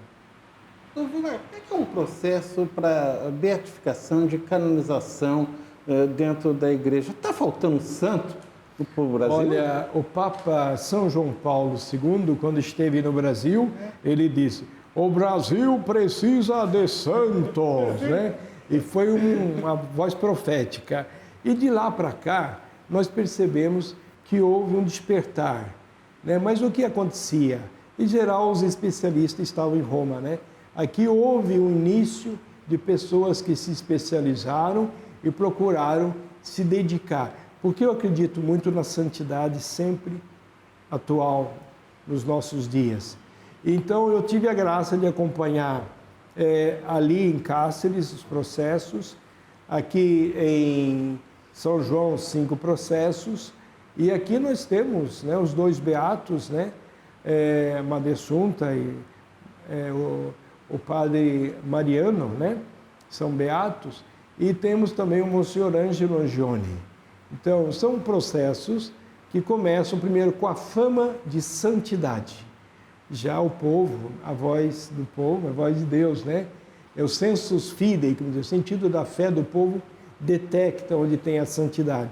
Dom Vilar, como é que é um processo para beatificação, de canonização dentro da igreja? Está faltando santo para o Brasil? Olha, o Papa São João Paulo II, quando esteve no Brasil, ele disse: o Brasil precisa de santos, né? E foi uma voz profética. E de lá para cá, nós percebemos que houve um despertar, né? Mas o que acontecia? Em geral, os especialistas estavam em Roma, né? Aqui houve um início de pessoas que se especializaram e procuraram se dedicar. Porque eu acredito muito na santidade sempre atual nos nossos dias. Então, eu tive a graça de acompanhar ali em Cáceres os processos, aqui em São João 5 processos, e aqui nós temos, né, os dois beatos, né, Madessunta e o padre Mariano, né, são beatos, e temos também o Monsenhor Ângelo Angione. Então, são processos que começam primeiro com a fama de santidade. Já o povo, a voz do povo, a voz de Deus, né? É o sensus fidei, o sentido da fé do povo detecta onde tem a santidade.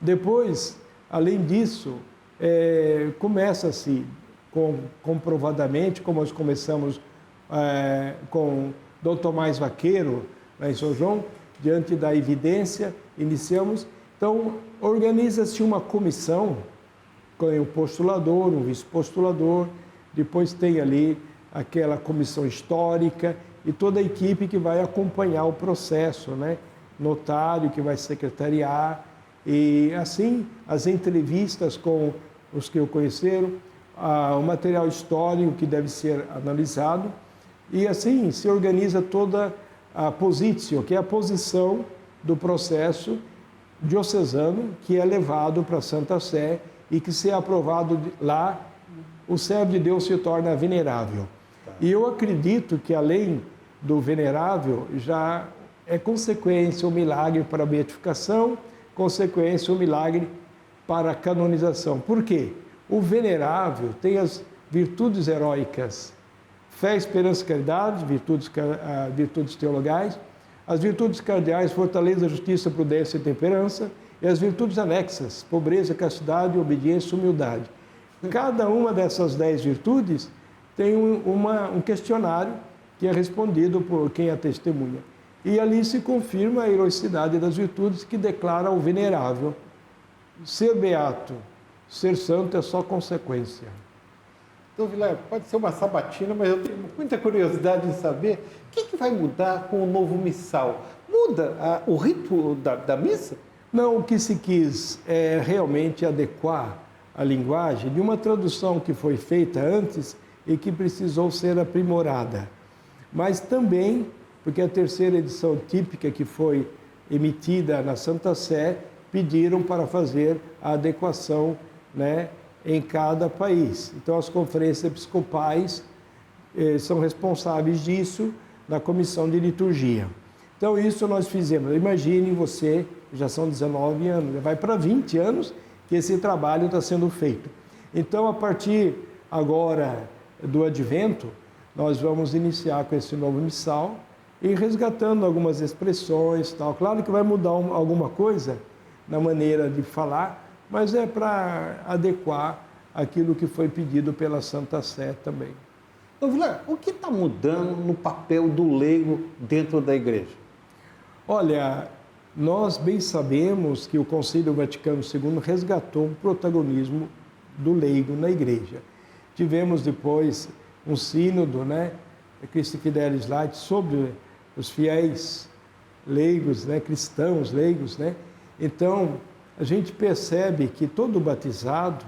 Depois, além disso, começa-se comprovadamente, como nós começamos com Dom Tomás Vaqueiro, lá em São João, diante da evidência, iniciamos. Então, organiza-se uma comissão, com o postulador, um vice-postulador, depois tem ali aquela comissão histórica e toda a equipe que vai acompanhar o processo, né? Notário que vai secretariar e assim as entrevistas com os que o conheceram, o material histórico que deve ser analisado e assim se organiza toda a positio, que é a posição do processo diocesano que é levado para a Santa Sé e que se é aprovado lá, o servo de Deus se torna venerável. E eu acredito que além do venerável, já é consequência o milagre para a beatificação, consequência o milagre para a canonização. Por quê? O venerável tem as virtudes heróicas, fé, esperança e caridade, virtudes teologais, as virtudes cardeais, fortaleza, justiça, prudência e temperança, e as virtudes anexas, pobreza, castidade, obediência e humildade. Cada uma dessas 10 virtudes tem um questionário que é respondido por quem a testemunha. E ali se confirma a heroicidade das virtudes que declara o venerável. Ser beato, ser santo é só consequência. Dom Vilar, pode ser uma sabatina, mas eu tenho muita curiosidade em saber o que vai mudar com o novo missal. Muda o rito da missa? Não, o que se quis é realmente adequar a linguagem de uma tradução que foi feita antes e que precisou ser aprimorada. Mas também, porque a terceira edição típica que foi emitida na Santa Sé, pediram para fazer a adequação, né, em cada país. Então, as conferências episcopais são responsáveis disso na comissão de liturgia. Então, isso nós fizemos. Imagine você, já são 19 anos, vai para 20 anos que esse trabalho está sendo feito. Então, a partir agora do Advento, nós vamos iniciar com esse novo missal e resgatando algumas expressões, tal. Claro que vai mudar alguma coisa na maneira de falar, mas é para adequar aquilo que foi pedido pela Santa Sé também. Dom Vilar, o que está mudando no papel do leigo dentro da igreja? Olha, nós bem sabemos que o Concílio Vaticano II resgatou o protagonismo do leigo na igreja. Tivemos depois um sínodo, né, Christi Fidelis Laici, sobre os fiéis leigos, né, cristãos leigos, né? Então, a gente percebe que todo batizado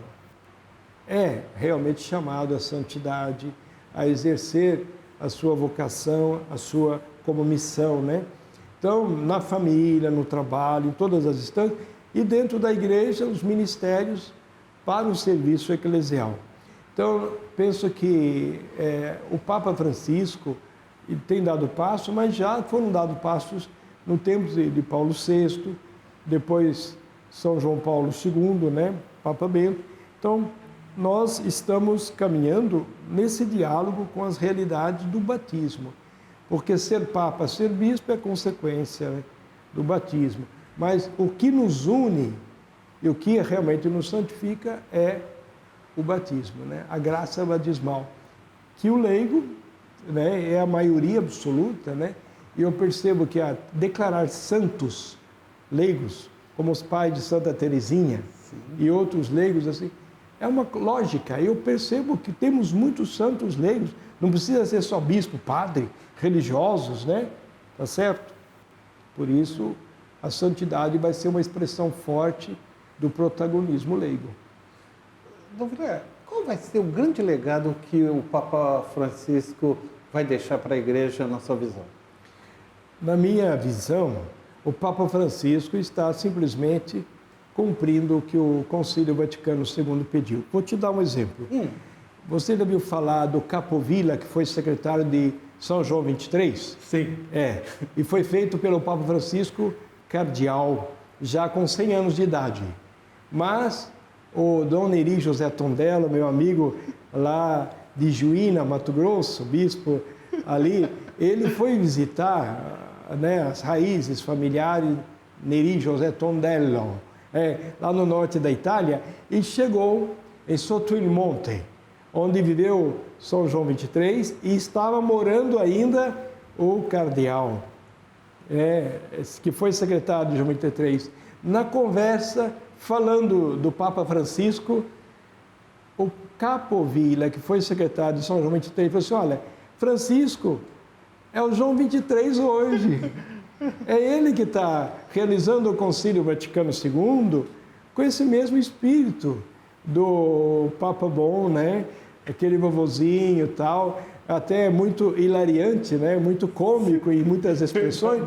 é realmente chamado à santidade, a exercer a sua vocação, a sua como missão, né? Então, na família, no trabalho, em todas as instâncias, e dentro da igreja, os ministérios para o serviço eclesial. Então, penso que o Papa Francisco tem dado passo, mas já foram dados passos no tempo de Paulo VI, depois São João Paulo II, né, Papa Bento. Então, nós estamos caminhando nesse diálogo com as realidades do batismo, porque ser Papa, ser Bispo é consequência, né, do batismo. Mas o que nos une e o que realmente nos santifica é o batismo, né, a graça batismal, que o leigo, né, é a maioria absoluta, né, e eu percebo que a declarar santos leigos, como os pais de Santa Teresinha, sim, e outros leigos assim, é uma lógica. Eu percebo que temos muitos santos leigos, não precisa ser só bispo, padre, religiosos, né? Tá certo? Por isso, a santidade vai ser uma expressão forte do protagonismo leigo. Dom Vilar, qual vai ser o grande legado que o Papa Francisco vai deixar para a igreja na sua visão? Na minha visão, o Papa Francisco está simplesmente cumprindo o que o Concílio Vaticano II pediu. Vou te dar um exemplo. Você já ouviu falar do Capovilla, que foi secretário de São João XXIII? Sim. E foi feito pelo Papa Francisco cardeal, já com 100 anos de idade. Mas o Dom Neri José Tondela, meu amigo lá de Juína, Mato Grosso, bispo ali, ele foi visitar, né, as raízes familiares Neri José Tondello, lá no norte da Itália, e chegou em Sottoilmonte, onde viveu São João XXIII, e estava morando ainda o cardeal, que foi secretário de João XXIII. Na conversa, falando do Papa Francisco, o Capovilla, que foi secretário de São João XXIII, falou assim: olha, Francisco é o João XXIII hoje. É ele que está realizando o Concílio Vaticano II com esse mesmo espírito do Papa Bom, né? Aquele vovozinho e tal, até muito hilariante, né? Muito cômico em muitas expressões.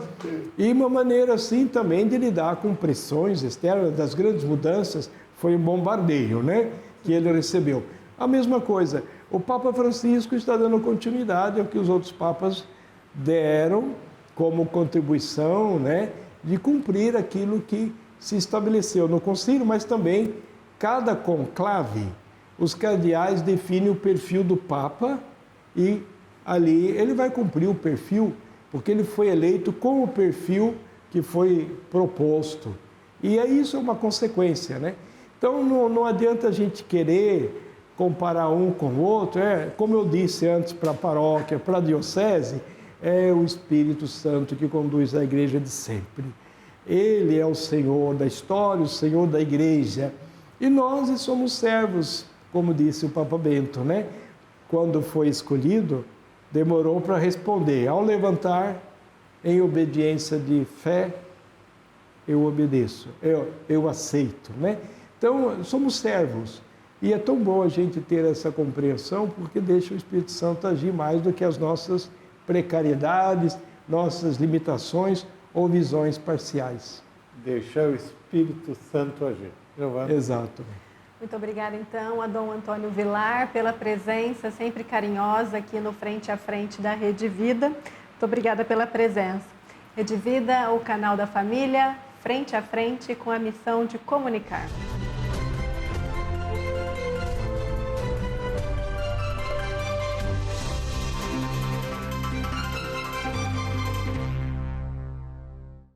E uma maneira, assim, também de lidar com pressões externas, das grandes mudanças, foi um bombardeio, né? Que ele recebeu. A mesma coisa, o Papa Francisco está dando continuidade ao que os outros papas deram como contribuição, né, de cumprir aquilo que se estabeleceu no concílio, mas também cada conclave, os cardeais definem o perfil do Papa e ali ele vai cumprir o perfil, porque ele foi eleito com o perfil que foi proposto. E isso é uma consequência, né? Então não adianta a gente querer comparar um com o outro. Como eu disse antes, para a paróquia, para a diocese, é o Espírito Santo que conduz a igreja de sempre. Ele é o Senhor da história, o Senhor da igreja. E nós somos servos, como disse o Papa Bento, né? Quando foi escolhido, demorou para responder. Ao levantar, em obediência de fé, eu obedeço, eu aceito, né? Então, somos servos. E é tão bom a gente ter essa compreensão, porque deixa o Espírito Santo agir mais do que as nossas precariedades, nossas limitações ou visões parciais. Deixar o Espírito Santo agir. Giovana? Exato. Muito obrigada, então, a Dom Antônio Vilar, pela presença sempre carinhosa aqui no Frente a Frente da Rede Vida. Muito obrigada pela presença. Rede Vida, o canal da família, frente a frente, com a missão de comunicar.